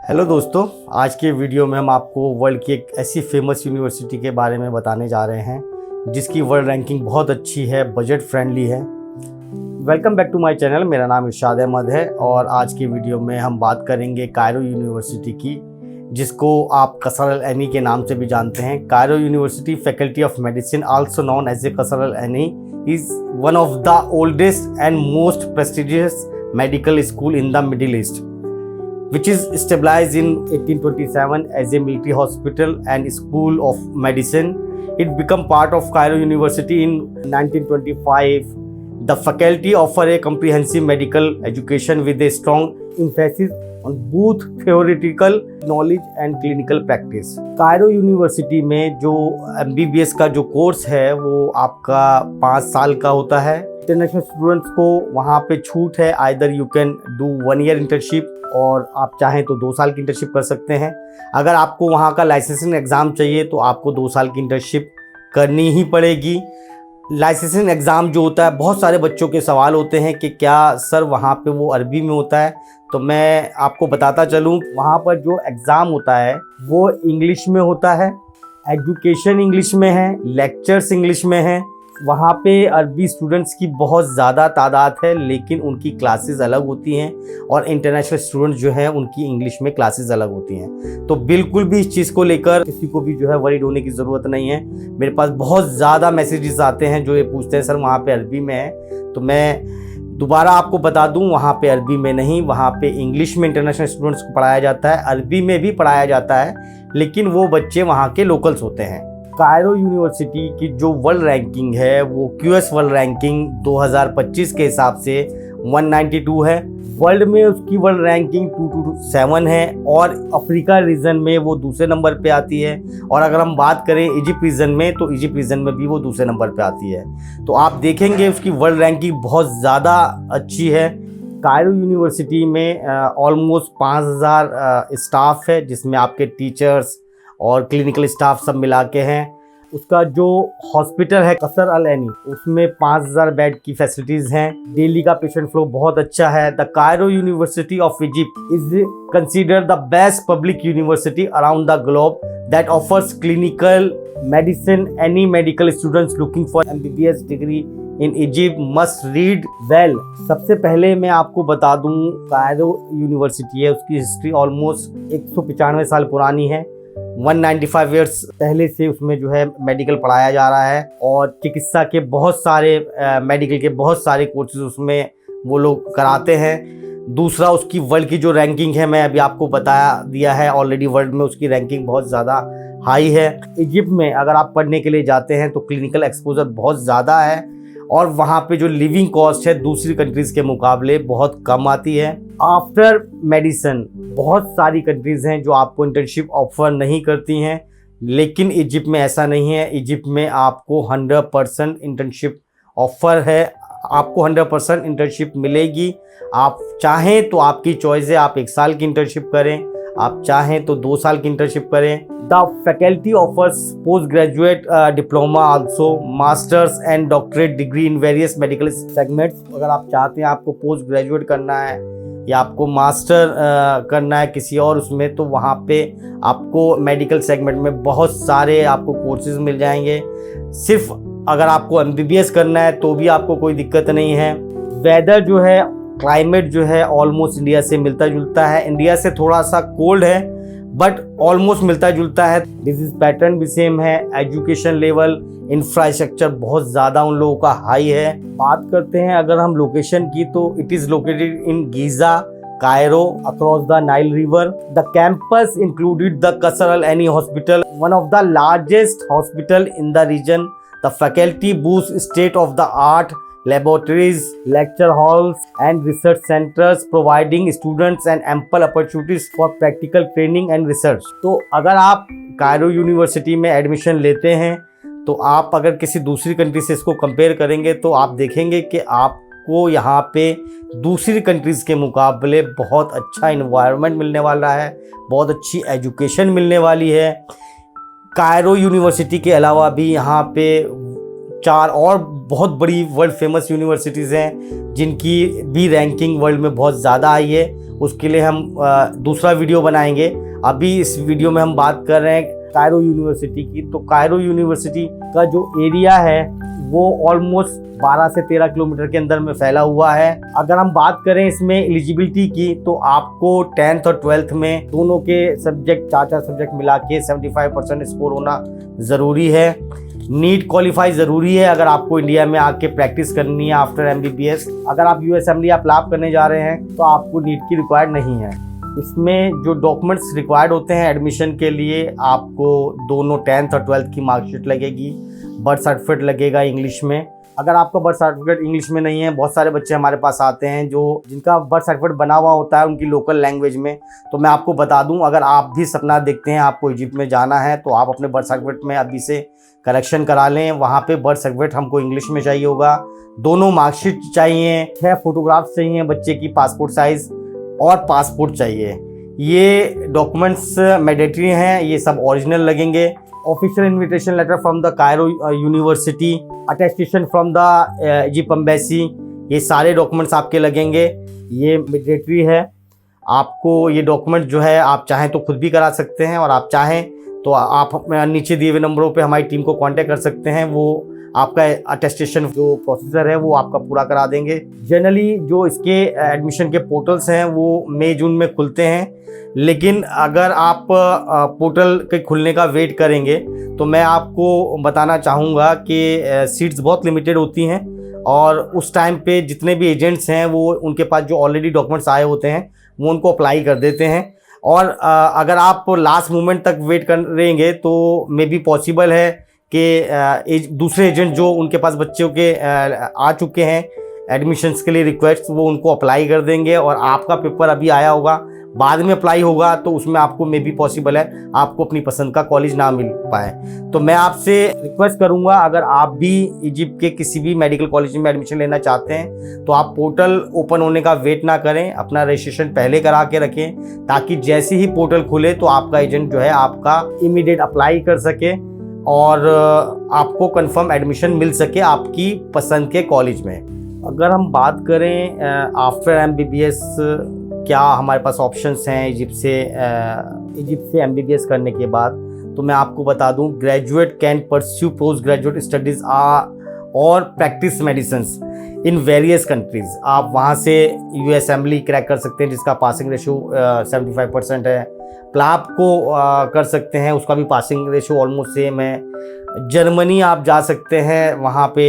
Hello दोस्तों, आज के वीडियो में हम आपको वर्ल्ड की एक ऐसी फेमस यूनिवर्सिटी के बारे में बताने जा रहे हैं जिसकी वर्ल्ड रैंकिंग बहुत अच्छी है, बजट फ्रेंडली है। Welcome back to my channel. मेरा नाम इरशाद अहमद है और आज की वीडियो में हम बात करेंगे कायरो यूनिवर्सिटी की, जिसको आप कसर अल ऐनी के नाम से भी जानते हैं। Cairo University Faculty of Medicine, also known as a Kasr Al Ainy, is one of the oldest and most prestigious medical school in the Middle East, which is established in 1827 as a military hospital and school of medicine. It became part of Cairo University in 1925. The faculty offer a comprehensive medical education with a strong emphasis on both theoretical knowledge and clinical practice. Cairo university में जो MBBS का जो course है वो आपका 5 साल का होता है। इंटरनेशनल स्टूडेंट्स को वहाँ पे छूट है, either you can do 1 year internship और आप चाहें तो 2 साल की इंटर्नशिप कर सकते हैं। अगर आपको वहाँ का लाइसेंसिंग एग्ज़ाम चाहिए तो आपको 2 साल की इंटर्नशिप करनी ही पड़ेगी। लाइसेंसिंग एग्ज़ाम जो होता है, बहुत सारे बच्चों के सवाल होते हैं कि क्या सर वहाँ पे वो अरबी में होता है, तो मैं आपको बताता चलूँ, वहाँ पर जो एग्ज़ाम होता है वो इंग्लिश में होता है, एजुकेशन इंग्लिश में है, लेक्चर्स इंग्लिश में है। वहाँ पे अरबी स्टूडेंट्स की बहुत ज़्यादा तादाद है, लेकिन उनकी क्लासेस अलग होती हैं और इंटरनेशनल स्टूडेंट्स जो हैं उनकी इंग्लिश में क्लासेस अलग होती हैं। तो बिल्कुल भी इस चीज़ को लेकर किसी को भी जो है वरीड होने की ज़रूरत नहीं है। मेरे पास बहुत ज़्यादा मैसेजेस आते हैं जो ये पूछते हैं सर वहाँ पे अरबी में है, तो मैं दोबारा आपको बता दूँ, वहाँ पे अरबी में नहीं, वहाँ पे इंग्लिश में इंटरनेशनल स्टूडेंट्स को पढ़ाया जाता है, अरबी में भी पढ़ाया जाता है, लेकिन वो बच्चे वहाँ के लोकल्स होते हैं। कायरो यूनिवर्सिटी की जो वर्ल्ड रैंकिंग है वो QS वर्ल्ड रैंकिंग 2025 के हिसाब से 192 है। वर्ल्ड में उसकी वर्ल्ड रैंकिंग 227 है और अफ्रीका रीजन में वो दूसरे नंबर पे आती है। और अगर हम बात करें इजिप्ट रीजन में, तो इजिप्ट रीजन में भी वो दूसरे नंबर पे आती है। तो आप देखेंगे उसकी वर्ल्ड रैंकिंग बहुत ज़्यादा अच्छी है। कायरो यूनिवर्सिटी में ऑलमोस्ट 5000 स्टाफ है, जिसमें आपके टीचर्स और क्लिनिकल स्टाफ सब मिला के हैं। उसका जो हॉस्पिटल है कसर अल ऐनी, उसमें 5000 बेड की फैसिलिटीज़ हैं। डेली का पेशेंट फ्लो बहुत अच्छा है। The Cairo university of Egypt is considered the best public university around the globe that offers clinical medicine. Any medical students looking for MBBS degree in Egypt must read well. सबसे पहले मैं आपको बता दूं, Cairo university है, उसकी history almost 195 साल पुरानी है। 195 ईयर्स पहले से उसमें जो है मेडिकल पढ़ाया जा रहा है और चिकित्सा के बहुत सारे मेडिकल के बहुत सारे कोर्सेज उसमें वो लोग कराते हैं। दूसरा, उसकी वर्ल्ड की जो रैंकिंग है, मैं अभी आपको बताया दिया है ऑलरेडी, वर्ल्ड में उसकी रैंकिंग बहुत ज़्यादा हाई है। इजिप्ट में अगर आप पढ़ने के लिए जाते हैं तो क्लिनिकल एक्सपोजर बहुत ज़्यादा है और वहाँ पे जो लिविंग कॉस्ट है दूसरी कंट्रीज़ के मुकाबले बहुत कम आती है। आफ्टर मेडिसिन बहुत सारी कंट्रीज़ हैं जो आपको इंटर्नशिप ऑफर नहीं करती हैं, लेकिन इजिप्ट में ऐसा नहीं है। इजिप्ट में आपको 100% इंटर्नशिप ऑफर है, आपको 100% इंटर्नशिप मिलेगी। आप चाहें तो आपकी चॉइस है, आप 1 साल की इंटर्नशिप करें, आप चाहें तो 2 साल की इंटर्नशिप करें। The faculty offers post graduate diploma, also masters and doctorate degree in various medical segments. अगर आप चाहते हैं आपको पोस्ट ग्रेजुएट करना है या आपको मास्टर करना है किसी और उसमें, तो वहाँ पे आपको मेडिकल सेगमेंट में बहुत सारे आपको कोर्सेज मिल जाएंगे। सिर्फ अगर आपको MBBS करना है तो भी आपको कोई दिक्कत नहीं है। वेदर जो है, क्लाइमेट जो है ऑलमोस्ट इंडिया से मिलता जुलता है। इंडिया से थोड़ा सा कोल्ड है बट ऑलमोस्ट मिलता जुलता है। डिजीज पैटर्न भी सेम है। एजुकेशन लेवल, इंफ्रास्ट्रक्चर बहुत ज़्यादा उन लोगों का हाई है। बात करते हैं अगर हम लोकेशन की, तो it is located in Giza, Cairo, across the Nile river. The campus included the Kasr Al Ainy hospital, one of the largest hospital in the region. The faculty boost state of the art laboratories, lecture halls and research centers, providing students and ample opportunities for practical training and research। तो अगर आप Cairo university में admission लेते हैं तो आप अगर किसी दूसरी कंट्री से इसको कंपेयर करेंगे तो आप देखेंगे कि आपको यहाँ पे दूसरी कंट्रीज़ के मुकाबले बहुत अच्छा इन्वायरमेंट मिलने वाला है, बहुत अच्छी एजुकेशन मिलने वाली है। कायरो यूनिवर्सिटी के अलावा भी यहाँ पे 4 और बहुत बड़ी वर्ल्ड फेमस यूनिवर्सिटीज़ हैं जिनकी भी रैंकिंग वर्ल्ड में बहुत ज़्यादा आई है। उसके लिए हम दूसरा वीडियो बनाएंगे। अभी इस वीडियो में हम बात कर रहे हैं कायरो यूनिवर्सिटी की। तो कायरो यूनिवर्सिटी का जो एरिया है वो ऑलमोस्ट 12 से 13 किलोमीटर के अंदर में फैला हुआ है। अगर हम बात करें इसमें एलिजिबिलिटी की, तो आपको 10th और 12th में दोनों के सब्जेक्ट 4 सब्जेक्ट मिला के 75% स्कोर होना ज़रूरी है। नीट क्वालिफाई ज़रूरी है अगर आपको इंडिया में आके प्रैक्टिस करनी है आफ्टर MBBS। अगर आप USMLE अप्लाई करने जा रहे हैं तो आपको नीट की रिक्वायर्ड नहीं है। इसमें जो डॉक्यूमेंट्स रिक्वायर्ड होते हैं एडमिशन के लिए, आपको दोनों 10th और 12th की मार्कशीट लगेगी, बर्थ सर्टिफिकेट लगेगा इंग्लिश में। अगर आपका बर्थ सर्टिफिकेट इंग्लिश में नहीं है, बहुत सारे बच्चे हमारे पास आते हैं जिनका बर्थ सर्टिफिकेट बना हुआ होता है उनकी लोकल लैंग्वेज में। तो मैं आपको बता दूं, अगर आप भी सपना देखते हैं आपको इजिप्ट में जाना है, तो आप अपने बर्थ सर्टिफिकेट में अभी से करेक्शन करा लें। वहाँ पे बर्थ सर्टिफिकेट हमको इंग्लिश में चाहिए होगा, दोनों मार्कशीट चाहिए, 6 फोटोग्राफ्स चाहिए बच्चे की पासपोर्ट साइज़, और पासपोर्ट चाहिए। ये डॉक्यूमेंट्स मैंडेटरी हैं, ये सब ओरिजिनल लगेंगे। Official invitation letter from the Cairo University, attestation from the Egypt embassy, ये सारे डॉक्यूमेंट्स आपके लगेंगे। ये मैंडेटरी है। आपको ये डॉक्यूमेंट जो है आप चाहें तो खुद भी करा सकते हैं, और आप चाहें तो आप नीचे दिए हुए नंबरों पे हमारी टीम को कांटेक्ट कर सकते हैं। वो आपका अटेस्टेशन जो प्रोसीजर है वो आपका पूरा करा देंगे। जनरली जो इसके एडमिशन के पोर्टल्स हैं वो मई जून में खुलते हैं, लेकिन अगर आप पोर्टल के खुलने का वेट करेंगे तो मैं आपको बताना चाहूँगा कि सीट्स बहुत लिमिटेड होती हैं, और उस टाइम पे जितने भी एजेंट्स हैं वो उनके पास जो ऑलरेडी डॉक्यूमेंट्स आए होते हैं वो उनको अप्लाई कर देते हैं। और अगर आप लास्ट मोमेंट तक वेट करेंगे तो मे बी पॉसिबल है कि दूसरे एजेंट जो उनके पास बच्चों के आ चुके हैं एडमिशन्स के लिए रिक्वेस्ट, वो उनको अप्लाई कर देंगे, और आपका पेपर अभी आया होगा बाद में अप्लाई होगा तो उसमें आपको मे बी पॉसिबल है आपको अपनी पसंद का कॉलेज ना मिल पाए। तो मैं आपसे रिक्वेस्ट करूंगा, अगर आप भी इजिप्ट के किसी भी मेडिकल कॉलेज में एडमिशन लेना चाहते हैं तो आप पोर्टल ओपन होने का वेट ना करें, अपना रजिस्ट्रेशन पहले करा के रखें, ताकि जैसे ही पोर्टल खुले तो आपका एजेंट जो है आपका इमीडिएट अप्लाई कर सके और आपको कंफर्म एडमिशन मिल सके आपकी पसंद के कॉलेज में। अगर हम बात करें आफ्टर MBBS क्या हमारे पास ऑप्शंस हैं इजिप्ट से MBBS करने के बाद, तो मैं आपको बता दूं, graduate can pursue post graduate studies और practise medicines in various countries. आप वहाँ से USMLE क्रैक कर सकते हैं जिसका पासिंग रेशो 75% है। प्लाप को कर सकते हैं, उसका भी पासिंग रेशो ऑलमोस्ट सेम है। जर्मनी आप जा सकते हैं, वहाँ पे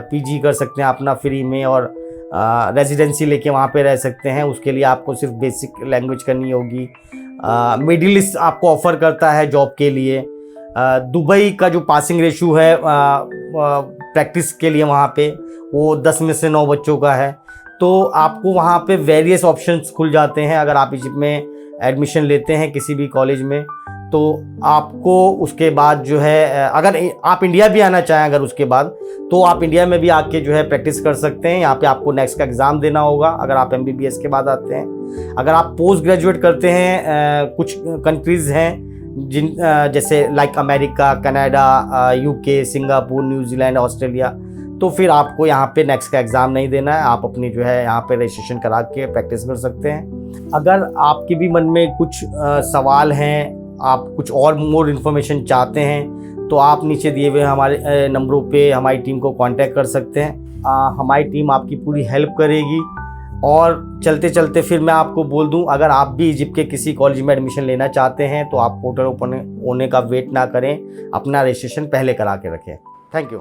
PG कर सकते हैं अपना फ्री में, और रेजिडेंसी लेके वहाँ पे रह सकते हैं। उसके लिए आपको सिर्फ बेसिक लैंग्वेज करनी होगी। मिडिल ईस्ट आपको ऑफ़र करता है जॉब के लिए। दुबई का जो पासिंग रेशो है प्रैक्टिस के लिए वहाँ पे वो 10 में से 9 बच्चों का है। तो आपको वहाँ पे वेरियस ऑप्शंस खुल जाते हैं। अगर आप इजिप्ट में एडमिशन लेते हैं किसी भी कॉलेज में, तो आपको उसके बाद जो है, अगर आप इंडिया भी आना चाहें अगर उसके बाद, तो आप इंडिया में भी आके जो है प्रैक्टिस कर सकते हैं। यहाँ पे आपको नेक्स्ट का एग्ज़ाम देना होगा अगर आप MBBS के बाद आते हैं। अगर आप पोस्ट ग्रेजुएट करते हैं, कुछ कंट्रीज़ हैं जैसे like America, Canada, UK, Singapore, New Zealand, Australia, तो फिर आपको यहाँ पे नेक्स्ट का एग्ज़ाम नहीं देना है। आप अपनी जो है यहाँ पे रजिस्ट्रेशन करा के प्रैक्टिस कर सकते हैं। अगर आपके भी मन में कुछ सवाल हैं, आप कुछ और मोर इन्फॉर्मेशन चाहते हैं, तो आप नीचे दिए हुए हमारे नंबरों पे हमारी टीम को कांटेक्ट कर सकते हैं। हमारी टीम आपकी पूरी हेल्प करेगी। और चलते चलते फिर मैं आपको बोल दूं, अगर आप भी इजिप्ट के किसी कॉलेज में एडमिशन लेना चाहते हैं तो आप पोर्टल ओपन होने का वेट ना करें, अपना रजिस्ट्रेशन पहले करा के रखें। Thank you.